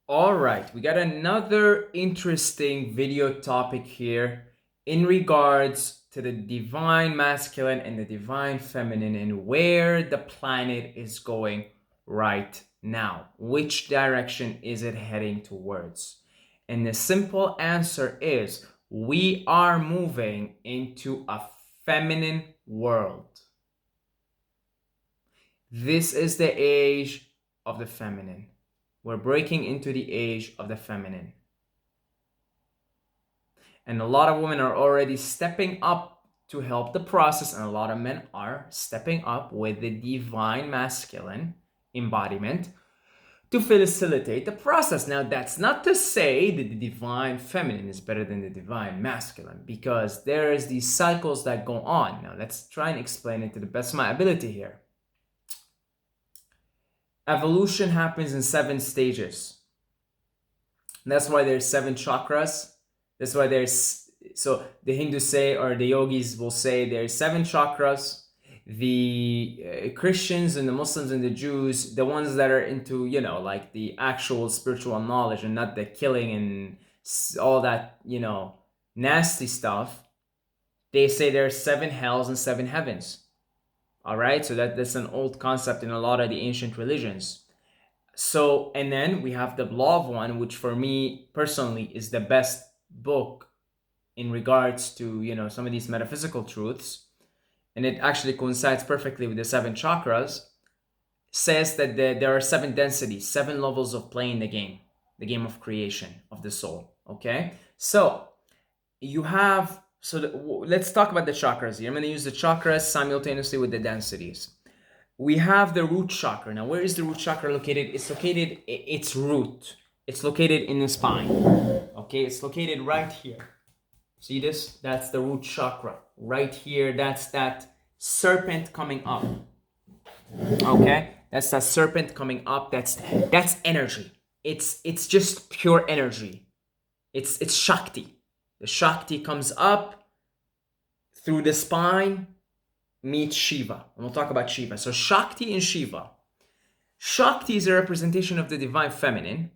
All right, we got another interesting video topic here in regards to the divine masculine and the divine feminine and where the planet is going right now. Which direction is it heading towards? And the simple answer is we are moving into a feminine world. This is the age of the feminine. We're breaking into the age of the feminine. And a lot of women are already stepping up to help the process, and a lot of men are stepping up with the divine masculine embodiment to facilitate the process. Now, that's not to say that the divine feminine is better than the divine masculine, because there is these cycles that go on. Now, let's try and explain it to the best of my ability here. Evolution happens in 7 stages. That's why there's 7 chakras. That's why so the Hindus say, or the yogis will say, there's 7 chakras. The Christians and the Muslims and the Jews, the ones that are into, like the actual spiritual knowledge and not the killing and all that, nasty stuff, they say there's 7 hells and 7 heavens. All right, so that's an old concept in a lot of the ancient religions. So, and then we have the Law of One, which for me personally is the best book in regards to, some of these metaphysical truths. And it actually coincides perfectly with the 7 chakras. Says that there are 7 densities, 7 levels of playing the game of creation of the soul. Okay, so you have, let's talk about the chakras here. I'm going to use the chakras simultaneously with the densities. We have the root chakra. Now, where is the root chakra located? Its root. It's located in the spine. Okay, it's located right here. See this? That's the root chakra. Right here, that's that serpent coming up. Okay? That's that serpent coming up. That's energy. It's just pure energy. It's Shakti. The Shakti comes up through the spine, meets Shiva. And we'll talk about Shiva. So Shakti and Shiva. Shakti is a representation of the divine feminine.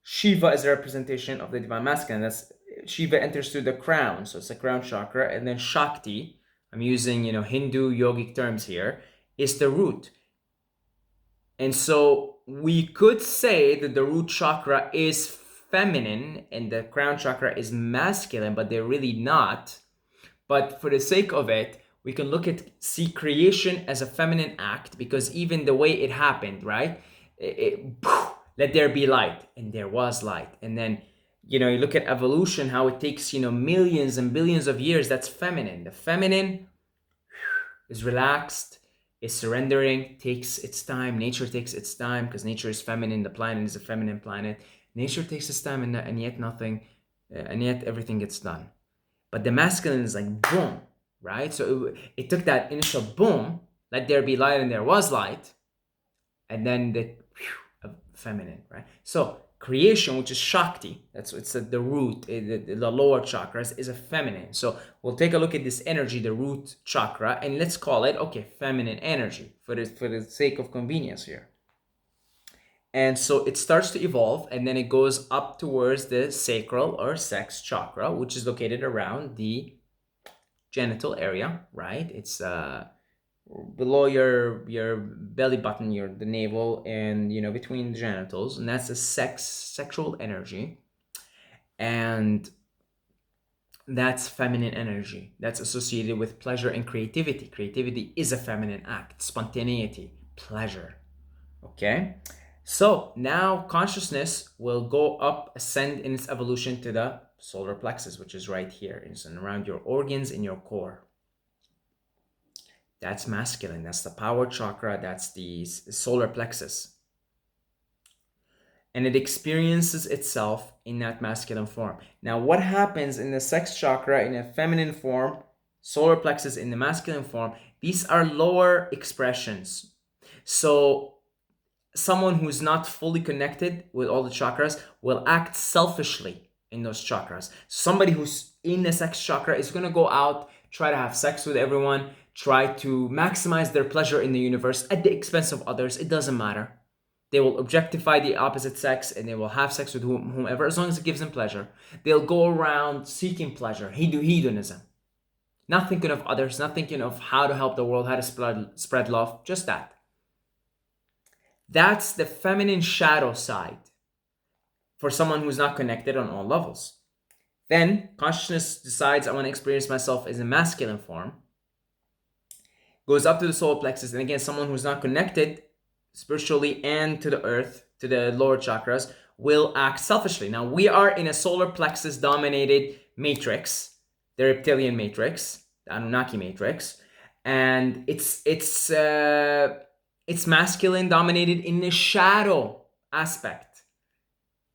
Shiva is a representation of the divine masculine. That's Shiva enters through the crown, so it's the crown chakra, and then Shakti, I'm using Hindu yogic terms here, is the root. And so we could say that the root chakra is feminine and the crown chakra is masculine, but they're really not. But for the sake of it, we can see creation as a feminine act, because even the way it happened, right? Let there be light, and there was light. And then, you look at evolution, how it takes, millions and billions of years. That's feminine. The feminine is relaxed, is surrendering, takes its time. Nature takes its time because nature is feminine. The planet is a feminine planet. Nature takes its time, and yet nothing, and yet everything gets done. But the masculine is like boom, right? So it took that initial boom, let there be light, and there was light, and then the feminine, right? So creation, which is Shakti, it's the root, the lower chakras, is a feminine. So we'll take a look at this energy, the root chakra, and let's call it, feminine energy for the sake of convenience here. And so it starts to evolve, and then it goes up towards the sacral or sex chakra, which is located around the genital area, right? It's below your belly button, the navel, and between the genitals, and that's a sexual energy, and that's feminine energy. That's associated with pleasure and creativity. Creativity is a feminine act. Spontaneity, pleasure. Okay, so now consciousness will go up, ascend in its evolution to the solar plexus, which is right here. It's around your organs in your core. That's masculine. That's the power chakra. That's the solar plexus. And it experiences itself in that masculine form. Now, what happens in the sex chakra in a feminine form, solar plexus in the masculine form? These are lower expressions. So someone who's not fully connected with all the chakras will act selfishly in those chakras. Somebody who's in the sex chakra is going to go out, try to have sex with everyone, try to maximize their pleasure in the universe at the expense of others. It doesn't matter. They will objectify the opposite sex and they will have sex with whomever as long as it gives them pleasure. They'll go around seeking pleasure, hedonism. Not thinking of others, not thinking of how to help the world, how to spread love, just that. That's the feminine shadow side for someone who's not connected on all levels. Then consciousness decides I want to experience myself as a masculine form. Goes up to the solar plexus, and again, someone who's not connected spiritually and to the earth, to the lower chakras, will act selfishly. Now, we are in a solar plexus dominated matrix, the reptilian matrix, the Anunnaki matrix, and it's masculine dominated in the shadow aspect.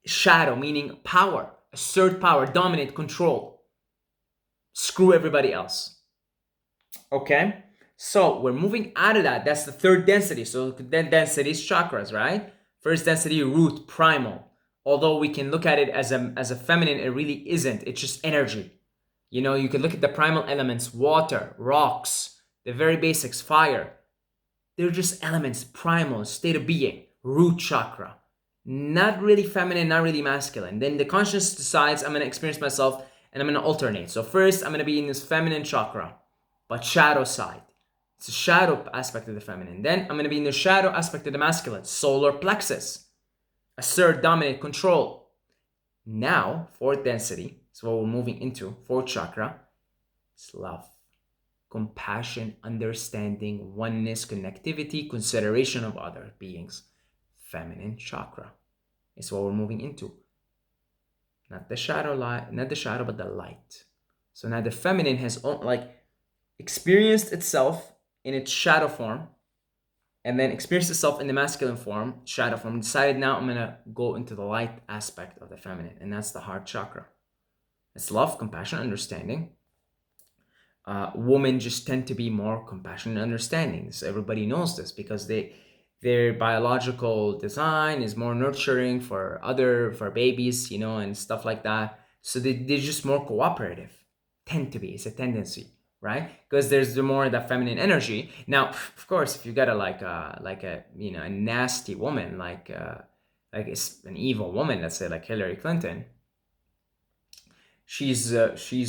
Shadow meaning power, assert power, dominate, control, screw everybody else. Okay? So we're moving out of that. That's the third density. So then density is chakras, right? First density, root, primal. Although we can look at it as a feminine, it really isn't. It's just energy. You know, you can look at the primal elements, water, rocks, the very basics, fire. They're just elements, primal, state of being, root chakra. Not really feminine, not really masculine. Then the consciousness decides I'm going to experience myself and I'm going to alternate. So first I'm going to be in this feminine chakra, but shadow side. It's a shadow aspect of the feminine. Then I'm going to be in the shadow aspect of the masculine, solar plexus. Assert, dominate, control. Now, fourth density, so what we're moving into, fourth chakra, is love, compassion, understanding, oneness, connectivity, consideration of other beings. Feminine chakra is what we're moving into. Not the shadow light, not the shadow, but the light. So now the feminine has experienced itself in its shadow form, and then experienced itself in the masculine form, shadow form, decided now I'm going to go into the light aspect of the feminine, and that's the heart chakra. It's love, compassion, understanding. Women just tend to be more compassionate and understanding. So everybody knows this because their biological design is more nurturing for babies, you know, and stuff like that. So they're just more cooperative. Tend to be. It's a tendency. Right? Because there's more of that feminine energy. Now, of course, if you got a nasty woman, like it's an evil woman, let's say like Hillary Clinton, she's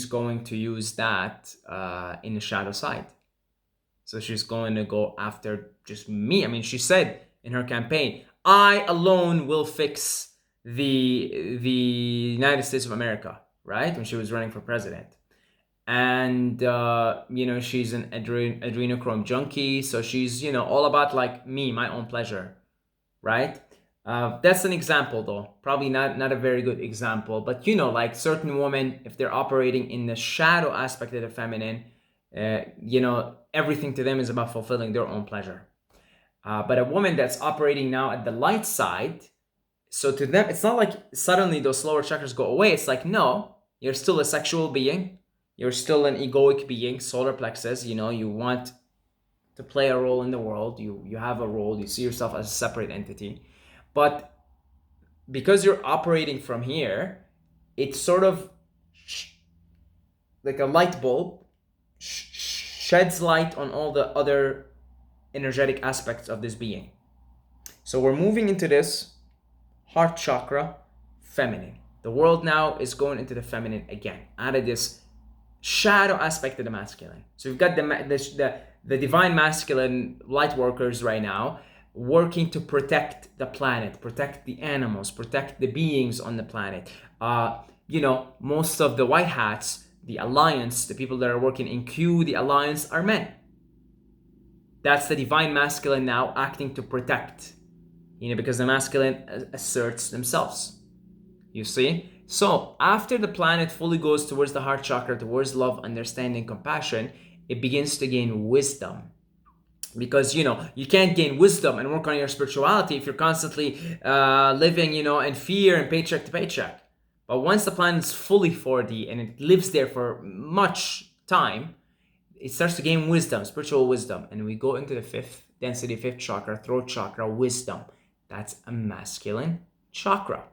going to use that in the shadow side. So she's going to go after just me. I mean, she said in her campaign, I alone will fix the United States of America, right? When she was running for president. And she's an adrenochrome junkie, so she's all about like me, my own pleasure, right? That's an example though, probably not a very good example, but like certain women, if they're operating in the shadow aspect of the feminine, everything to them is about fulfilling their own pleasure. But a woman that's operating now at the light side, so to them it's not like suddenly those lower chakras go away. It's like, no, you're still a sexual being. You're still an egoic being, solar plexus, you want to play a role in the world. You have a role, you see yourself as a separate entity. But because you're operating from here, it's sort of like a light bulb, sheds light on all the other energetic aspects of this being. So we're moving into this heart chakra, feminine. The world now is going into the feminine again, out of this shadow aspect of the masculine. So we've got the divine masculine light workers right now working to protect the planet, protect the animals, protect the beings on the planet. Most of the white hats, the alliance, the people that are working in Q, the alliance, are men. That's the divine masculine now acting to protect, because the masculine asserts themselves. You see? So after the planet fully goes towards the heart chakra, towards love, understanding, compassion, it begins to gain wisdom. Because, you can't gain wisdom and work on your spirituality if you're constantly living, in fear and paycheck to paycheck. But once the planet is fully 4D and it lives there for much time, it starts to gain wisdom, spiritual wisdom. And we go into the fifth density, fifth chakra, throat chakra, wisdom. That's a masculine chakra.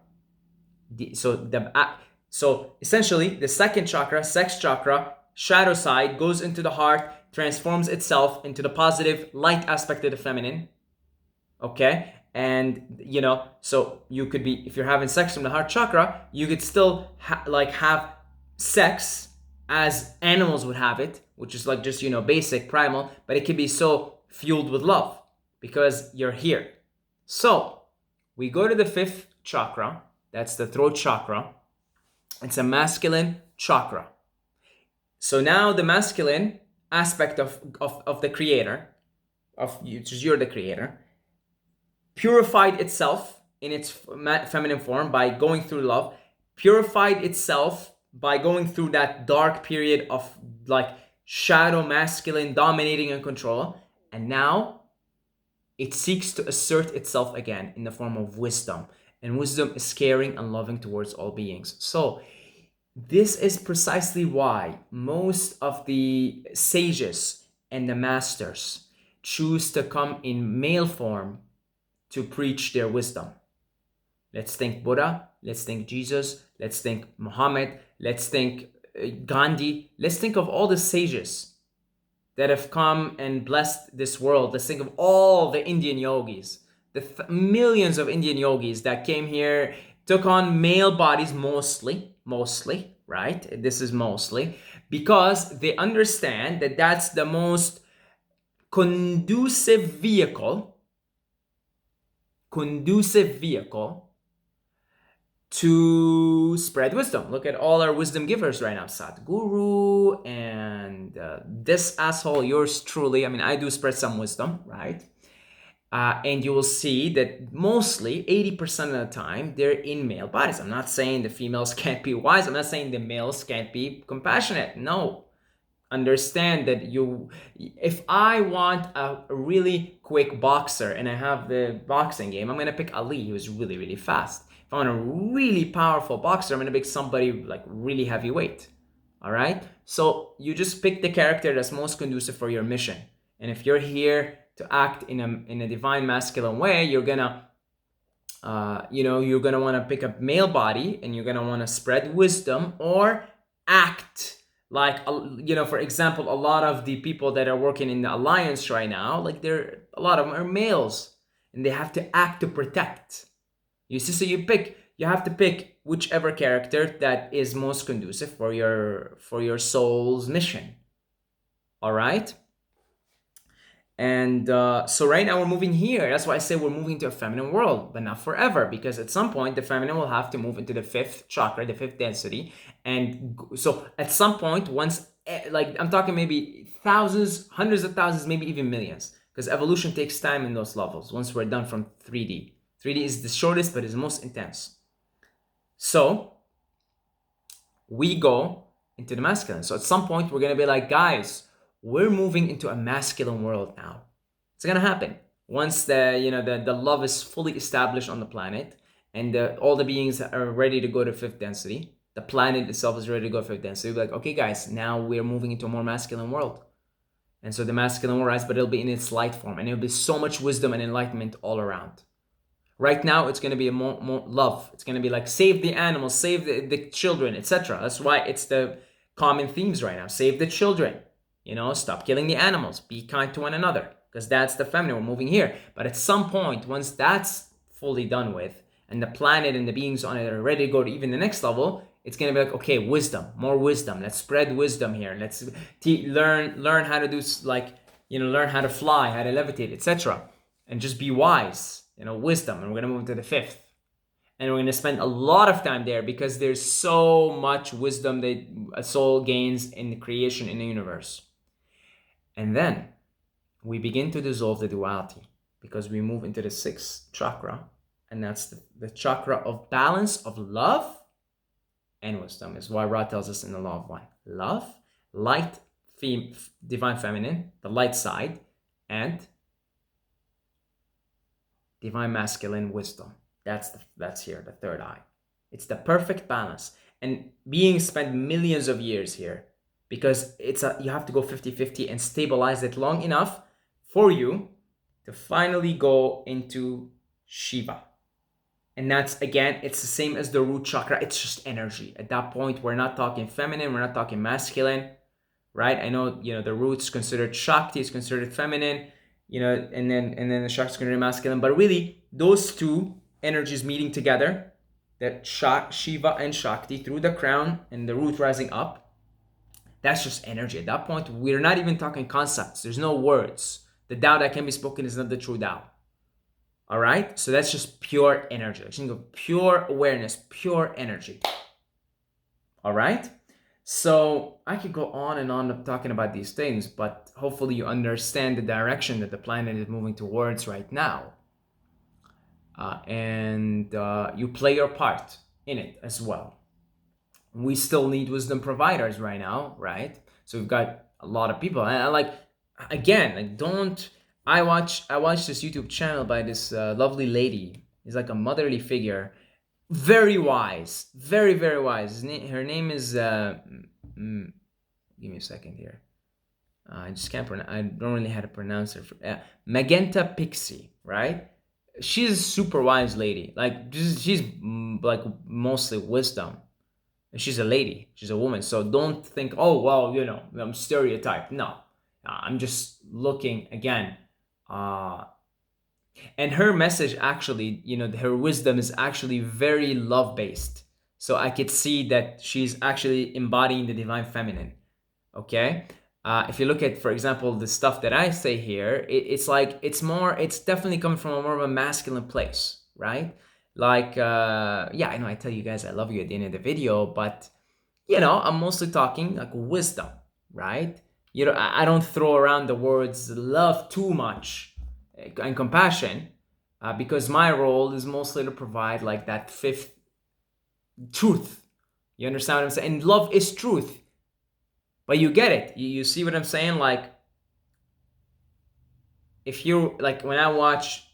So essentially, the second chakra, sex chakra, shadow side, goes into the heart, transforms itself into the positive light aspect of the feminine. Okay? And so you could be, if you're having sex from the heart chakra, you could still have sex as animals would have it, which is like just basic primal, but it could be so fueled with love because you're here. So we go to the fifth chakra. That's the throat chakra. It's a masculine chakra. So now the masculine aspect of the creator, of you, just you're the creator, purified itself in its feminine form by going through love, purified itself by going through that dark period of like shadow masculine dominating and control, and now it seeks to assert itself again in the form of wisdom. And wisdom is caring and loving towards all beings. So this is precisely why most of the sages and the masters choose to come in male form to preach their wisdom. Let's think Buddha, let's think Jesus, let's think Muhammad, let's think Gandhi. Let's think of all the sages that have come and blessed this world. Let's think of all the Indian yogis, the millions of Indian yogis that came here, took on male bodies mostly, right? This is mostly because they understand that that's the most conducive vehicle to spread wisdom. Look at all our wisdom givers right now. Sadhguru and this asshole, yours truly. I mean, I do spread some wisdom, right? And you will see that mostly 80% of the time they're in male bodies. I'm not saying the females can't be wise. I'm not saying the males can't be compassionate. No. Understand that if I want a really quick boxer and I have the boxing game, I'm going to pick Ali. He was really, really fast. If I want a really powerful boxer, I'm going to pick somebody like really heavyweight. All right? So you just pick the character that's most conducive for your mission. And if you're here to act in a divine masculine way, you're gonna you're gonna want to pick a male body and you're gonna want to spread wisdom or act like, for example, a lot of the people that are working in the alliance right now, like a lot of them are males and they have to act to protect. You see, so you have to pick whichever character that is most conducive for your soul's mission. All right. And so right now we're moving here. That's why I say we're moving to a feminine world, but not forever, because at some point the feminine will have to move into the fifth chakra, the fifth density. And so at some point, once, like I'm talking maybe thousands, hundreds of thousands, maybe even millions, because evolution takes time in those levels. Once we're done from 3D. 3D is the shortest, but is the most intense. So we go into the masculine. So at some point we're going to be like, guys, we're moving into a masculine world now. It's gonna happen once the love is fully established on the planet and all the beings are ready to go to fifth density. The planet itself is ready to go to fifth density. We're like, okay, guys, now we're moving into a more masculine world, and so the masculine will rise, but it'll be in its light form, and it'll be so much wisdom and enlightenment all around. Right now, it's gonna be a more love. It's gonna be like save the animals, save the children, etc. That's why it's the common themes right now. Save the children. Stop killing the animals. Be kind to one another, because that's the feminine. We're moving here. But at some point, once that's fully done with, and the planet and the beings on it are ready to go to even the next level, it's going to be like, okay, wisdom, more wisdom. Let's spread wisdom here. Let's learn how to do, learn how to fly, how to levitate, etc. And just be wise, wisdom. And we're going to move to the fifth. And we're going to spend a lot of time there because there's so much wisdom that a soul gains in the creation in the universe. And then we begin to dissolve the duality because we move into the sixth chakra, and that's the chakra of balance of love and wisdom. Is why Ra tells us in the Law of One: love, light, divine feminine, the light side, and divine masculine wisdom. That's here, the third eye. It's the perfect balance. And beings spend millions of years here because you have to go 50-50 and stabilize it long enough for you to finally go into Shiva. And that's, again, it's the same as the root chakra. It's just energy. At that point, we're not talking feminine. We're not talking masculine, right? I know, the root's considered Shakti. It's considered feminine, and then the chakra is considered masculine. But really, those two energies meeting together, that Shiva and Shakti, through the crown and the root rising up, that's just energy. At that point, we're not even talking concepts. There's no words. The Tao that can be spoken is not the true Tao. All right? So that's just pure energy. Think of pure awareness, pure energy. All right? So I could go on and on talking about these things, but hopefully you understand the direction that the planet is moving towards right now. And you play your part in it as well. We still need wisdom providers right now, right? So we've got a lot of people, and I like, again, like, don't. I watch this YouTube channel by this lovely lady. She's like a motherly figure, very wise, very very wise. Her name is give me a second here. I just can't pronounce. I don't really know how to pronounce her. Magenta Pixie, right? She's a super wise lady. Like, she's like mostly wisdom. And she's a lady. She's a woman. So don't think, oh well, you know, I'm stereotyped. No, I'm just looking again. And her message, actually, you know, her wisdom is actually very love based. So I could see that she's actually embodying the divine feminine. Okay. If you look at, for example, the stuff that I say here, it's like, it's definitely coming from a more of a masculine place, right? Like, yeah, I know I tell you guys I love you at the end of the video, but, you know, I'm mostly talking like wisdom, right? You know, I don't throw around the words love too much and compassion, because my role is mostly to provide like that fifth truth. You understand what I'm saying? And love is truth. But you get it. You see what I'm saying? Like, if you, like, when I watch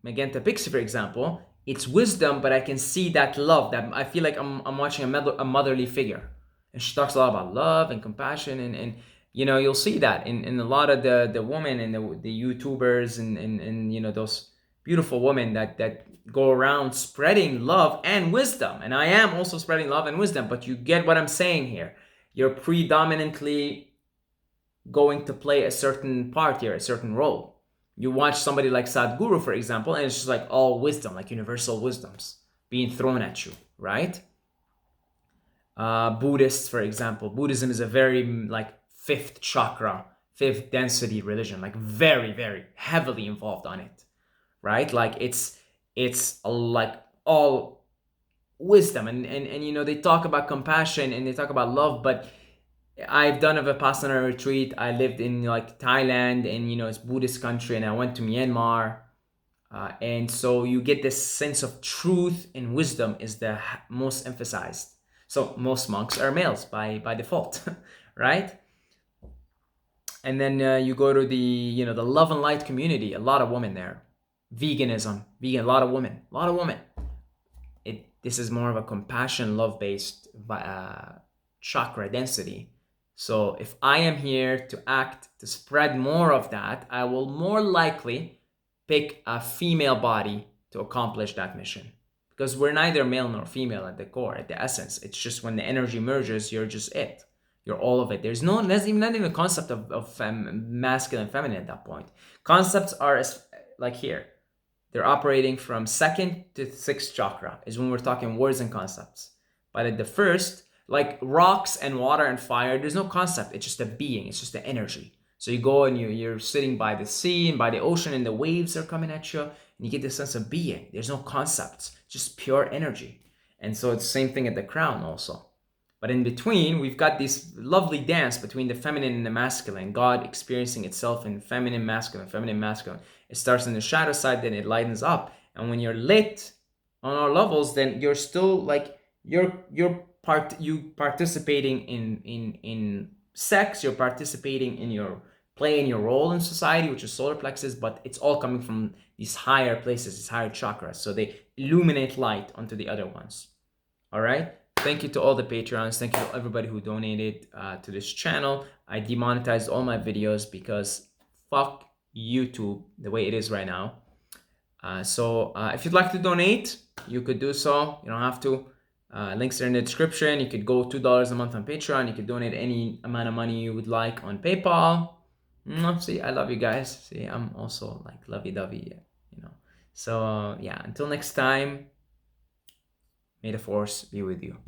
Magenta Pixie, for example, it's wisdom, but I can see that love, that I feel like I'm watching a motherly figure. And she talks a lot about love and compassion, and you know, you'll see that in a lot of the women and the YouTubers and you know, those beautiful women that go around spreading love and wisdom. And I am also spreading love and wisdom, but you get what I'm saying here. You're predominantly going to play a certain part here, a certain role. You watch somebody like Sadhguru, for example, and it's just like all wisdom, like universal wisdoms being thrown at you, right? Buddhists, for example, Buddhism is a very like fifth chakra, fifth density religion, like very, very heavily involved on it, right? Like it's like all wisdom, and you know, they talk about compassion and they talk about love, but I've done a Vipassana retreat. I lived in like Thailand, and you know, it's Buddhist country, and I went to Myanmar, and so you get this sense of truth and wisdom is the most emphasized. So most monks are males by default, right? And then you go to the, you know, the love and light community. A lot of women there. Veganism, vegan, a lot of women. This is more of a compassion, love based chakra density. So if I am here to act to spread more of that, I will more likely pick a female body to accomplish that mission, because we're neither male nor female at the core, at the essence. It's just when the energy merges, you're just it. You're all of it. There's not even a concept of masculine and feminine at that point. Concepts are like here. They're operating from second to sixth chakra is when we're talking words and concepts. But at the first, like rocks and water and fire, there's no concept. It's just a being. It's just the energy. So you go and you're sitting by the sea and by the ocean, and the waves are coming at you, and you get this sense of being. There's no concepts, just pure energy. And so it's the same thing at the crown also. But in between, we've got this lovely dance between the feminine and the masculine, God experiencing itself in feminine, masculine, feminine, masculine. It starts in the shadow side, then it lightens up. And when you're lit on all levels, then you're still like, you participating in sex, you're participating in your playing your role in society, which is solar plexus, but it's all coming from these higher places, these higher chakras. So they illuminate light onto the other ones. All right. Thank you to all the Patreons. Thank you to everybody who donated to this channel. I demonetized all my videos because fuck YouTube the way it is right now. So if you'd like to donate, you could do so. You don't have to. Links are in the description. You could go $2 a month on Patreon. You could donate any amount of money you would like on PayPal. See, I love you guys. See, I'm also like lovey-dovey, you know. So yeah, until next time, may the force be with you.